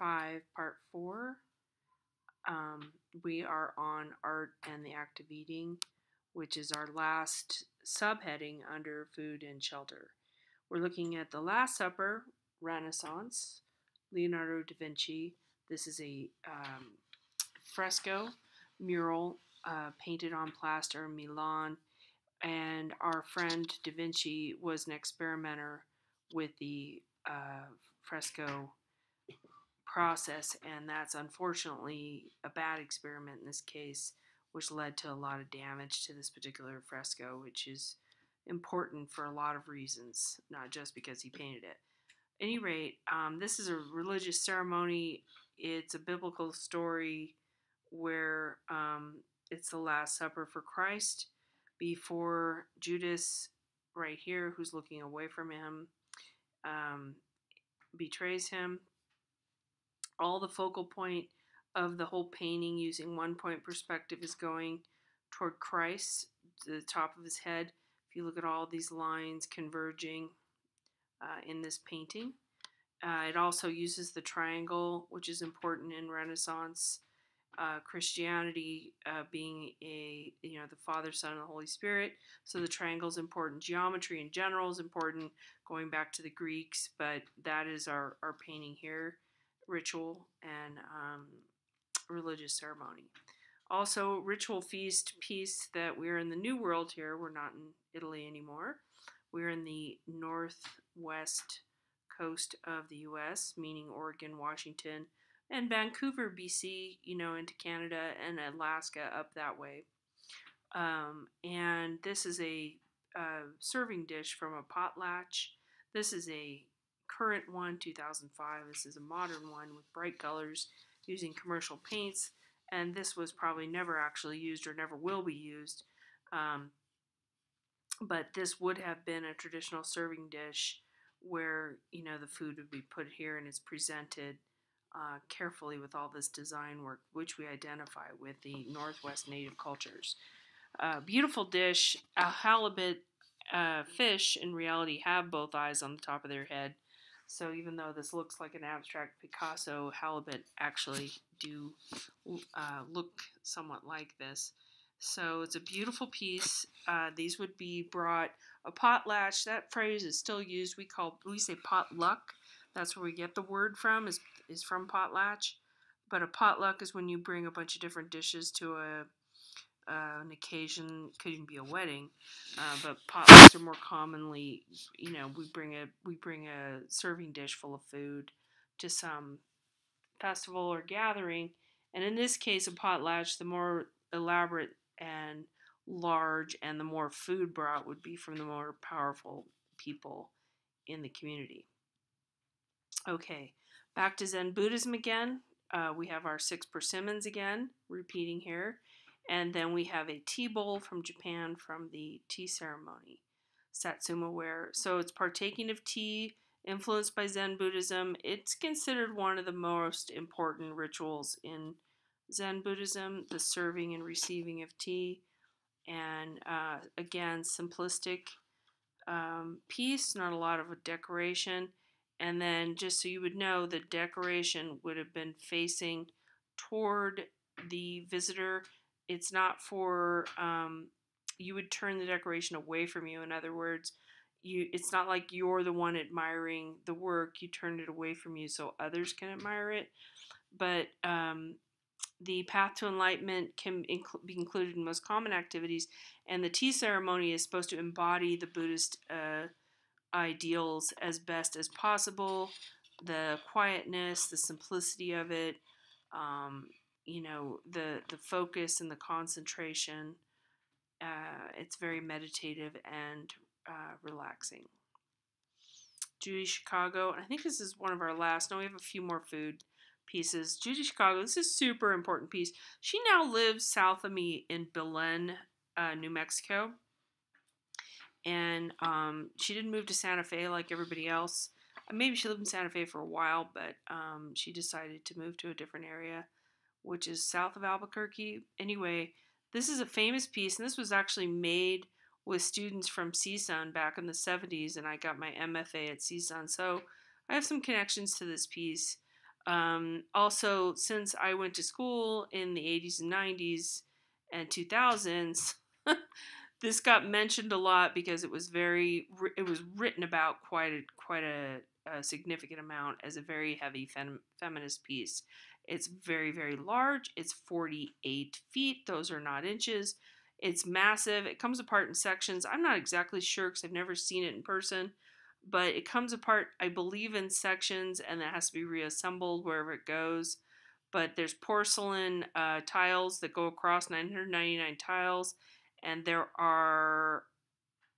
5, Part 4. We are on Art and the Act of Eating, which is our last subheading under Food and Shelter. We're looking at The Last Supper, Renaissance, Leonardo da Vinci. This is a fresco mural painted on plaster in Milan, and our friend da Vinci was an experimenter with the fresco process, and that's unfortunately a bad experiment in this case, which led to a lot of damage to this particular fresco, which is important for a lot of reasons, not just because he painted it. At any rate, this is a religious ceremony. It's a biblical story where it's the Last Supper for Christ before Judas, right here, who's looking away from him, betrays him. All the focal point of the whole painting, using one point perspective, is going toward Christ, the top of his head. If you look at all these lines converging in this painting. It also uses the triangle, which is important in Renaissance Christianity, being the Father, Son, and the Holy Spirit. So the triangle is important. Geometry in general is important, going back to the Greeks, but that is our painting here. Ritual and religious ceremony. Also, ritual feast piece that we're in the New World here. We're not in Italy anymore. We're in the northwest coast of the U.S., meaning Oregon, Washington, and Vancouver, BC, into Canada and Alaska up that way. And this is a serving dish from a potlatch. This is a current one, 2005. This is a modern one with bright colors using commercial paints, and this was probably never actually used or never will be used. But this would have been a traditional serving dish where the food would be put here and it's presented carefully with all this design work, which we identify with the Northwest Native cultures. Beautiful dish. A halibut fish in reality have both eyes on the top of their head. So even though this looks like an abstract Picasso, halibut actually do look somewhat like this. So it's a beautiful piece. These would be brought, a potlatch, that phrase is still used. We say potluck. That's where we get the word from, is from potlatch. But a potluck is when you bring a bunch of different dishes to an occasion. Could even be a wedding, but potlucks are more commonly, we bring a serving dish full of food to some festival or gathering. And in this case, a potlatch, the more elaborate and large and the more food brought would be from the more powerful people in the community. Okay, back to Zen Buddhism again. We have our 6 persimmons again, repeating here. And then we have a tea bowl from Japan from the tea ceremony, Satsuma ware. So it's partaking of tea, influenced by Zen Buddhism. It's considered one of the most important rituals in Zen Buddhism, the serving and receiving of tea. And again, simplistic piece, not a lot of a decoration. And then just so you would know, the decoration would have been facing toward the visitor. It's not for, you would turn the decoration away from you. In other words, it's not like you're the one admiring the work. You turn it away from you so others can admire it. But the path to enlightenment can be included in most common activities, and the tea ceremony is supposed to embody the Buddhist ideals as best as possible. The quietness, the simplicity of it, the focus and the concentration. It's very meditative and relaxing. Judy Chicago, and I think this is one of our last. No, we have a few more food pieces. Judy Chicago, this is a super important piece. She now lives south of me in Belen, New Mexico. And she didn't move to Santa Fe like everybody else. Maybe she lived in Santa Fe for a while, but she decided to move to a different area, which is south of Albuquerque. Anyway, this is a famous piece, and this was actually made with students from CSUN back in the 70s, and I got my MFA at CSUN. So I have some connections to this piece. Also, since I went to school in the 80s and 90s and 2000s, this got mentioned a lot because it was written about quite a significant amount as a very heavy feminist piece. It's very, very large. It's 48 feet. Those are not inches. It's massive. It comes apart in sections. I'm not exactly sure because I've never seen it in person, but it comes apart, I believe, in sections, and that has to be reassembled wherever it goes. But there's porcelain tiles that go across 999 tiles, and there are,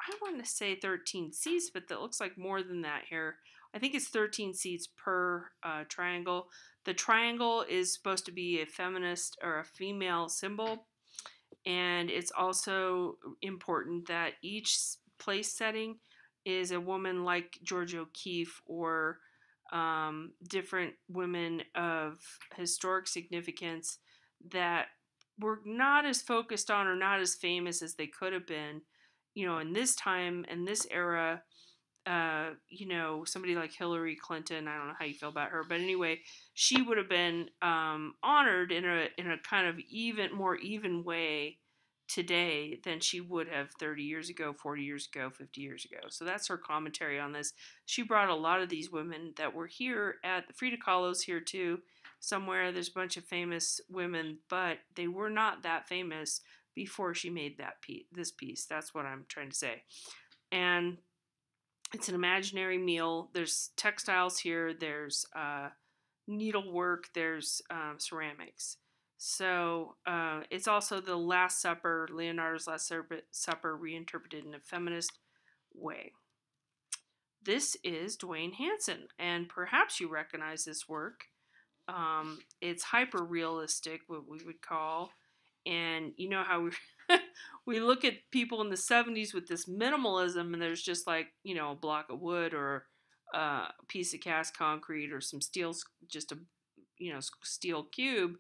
I want to say 13 seats, but that looks like more than that here. I think it's 13 seats per triangle. The triangle is supposed to be a feminist or a female symbol, and it's also important that each place setting is a woman like Georgia O'Keeffe or different women of historic significance that were not as focused on or not as famous as they could have been. In this time and this era, somebody like Hillary Clinton. I don't know how you feel about her, but anyway, she would have been honored in a kind of more even way today than she would have 30 years ago, 40 years ago, 50 years ago. So that's her commentary on this. She brought a lot of these women that were here at the Frida Kahlo's here too. Somewhere there's a bunch of famous women, but they were not that famous before she made this piece. That's what I'm trying to say. And it's an imaginary meal. There's textiles here. There's needlework. There's ceramics. So it's also the Last Supper, Leonardo's Last Supper, reinterpreted in a feminist way. This is Dwayne Hansen, and perhaps you recognize this work. It's hyper realistic, what we would call, and you know how we we look at people in the 70s with this minimalism, and there's just like a block of wood or a piece of cast concrete or some steel, just a steel cube,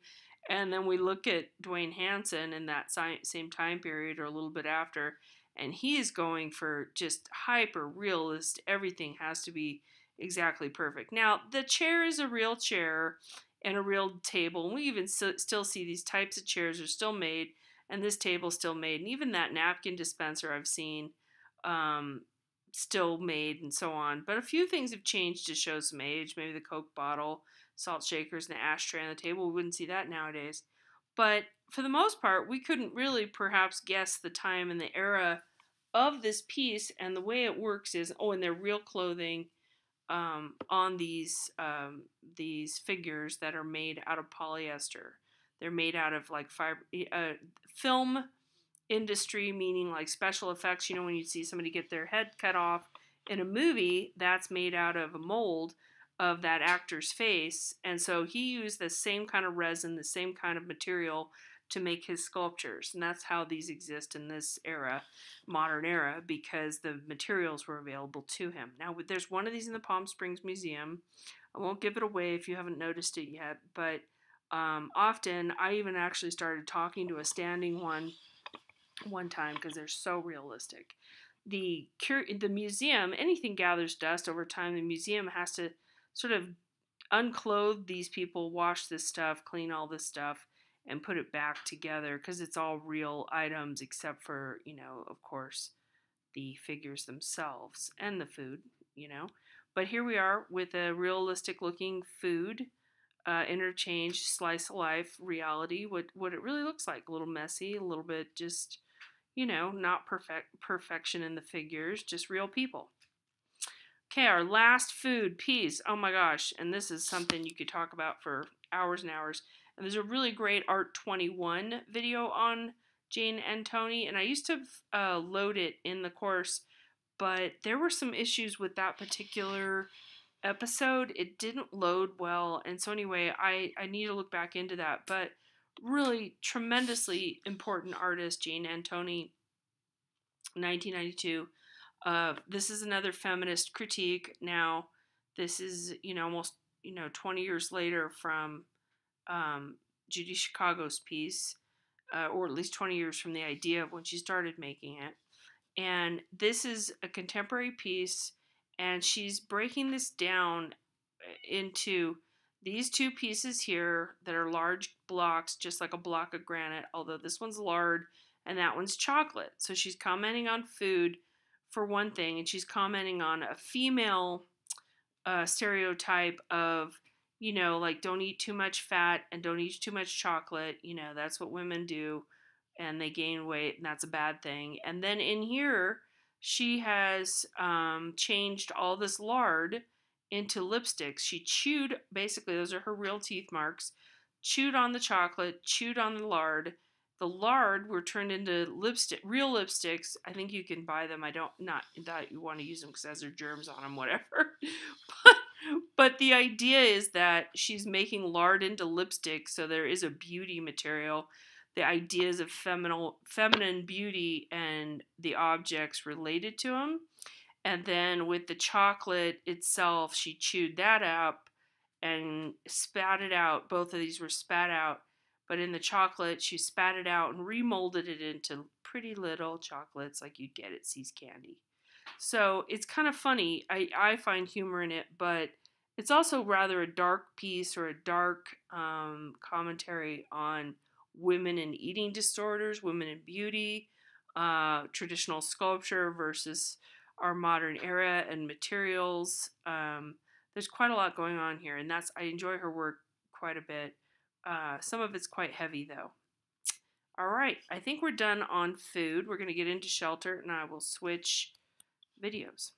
and then we look at Dwayne Hansen in that same time period or a little bit after, and he is going for just hyper realist. Everything has to be exactly perfect. Now, the chair is a real chair and a real table, and we even still see these types of chairs are still made, and this table is still made, and even that napkin dispenser I've seen still made, and so on. But a few things have changed to show some age. Maybe the Coke bottle, salt shakers, and the ashtray on the table. We wouldn't see that nowadays. But for the most part, we couldn't really perhaps guess the time and the era of this piece, and the way it works is, and they're real clothing on these figures that are made out of polyester. They're made out of like film industry, meaning like special effects. When you see somebody get their head cut off in a movie, that's made out of a mold of that actor's face. And so he used the same kind of resin, the same kind of material to make his sculptures. And that's how these exist in this era, modern era, because the materials were available to him. Now, there's one of these in the Palm Springs Museum. I won't give it away if you haven't noticed it yet, but often I even actually started talking to a standing one time because they're so realistic. The museum, anything gathers dust over time. The museum has to sort of unclothe these people, wash this stuff, clean all this stuff, and put it back together because it's all real items except for, of course, the figures themselves and the food. But here we are with a realistic looking food, interchange, slice of life, reality, what it really looks like. A little messy, a little bit just, not perfection in the figures, just real people. Okay, our last food piece. Oh my gosh, and this is something you could talk about for hours and hours. And there's a really great Art 21 video on Jane and Tony, and I used to load it in the course, but there were some issues with that particular episode. It didn't load well, and so anyway, I need to look back into that. But really tremendously important artist, Jane and Tony, 1992. This is another feminist critique. Now, this is almost 20 years later from Judy Chicago's piece, or at least 20 years from the idea of when she started making it. And this is a contemporary piece, and she's breaking this down into these two pieces here that are large blocks, just like a block of granite, although this one's lard and that one's chocolate. So she's commenting on food for one thing, and she's commenting on a female stereotype of, like don't eat too much fat and don't eat too much chocolate. That's what women do, and they gain weight, and that's a bad thing. And then in here, she has changed all this lard into lipsticks. She chewed, basically, those are her real teeth marks, chewed on the chocolate, chewed on the lard. The lard were turned into real lipsticks. I think you can buy them. I don't, not that you want to use them because it has their germs on them, whatever. but, but the idea is that she's making lard into lipstick, so there is a beauty material. The ideas of feminine beauty and the objects related to them. And then with the chocolate itself, she chewed that up and spat it out. Both of these were spat out. But in the chocolate, she spat it out and remolded it into pretty little chocolates like you'd get at See's Candy. So it's kind of funny. I find humor in it, but it's also rather a dark piece or a dark commentary on women and eating disorders, women in beauty, traditional sculpture versus our modern era and materials. There's quite a lot going on here, and I enjoy her work quite a bit. Some of it's quite heavy, though. All right, I think we're done on food. We're going to get into shelter, and I will switch videos.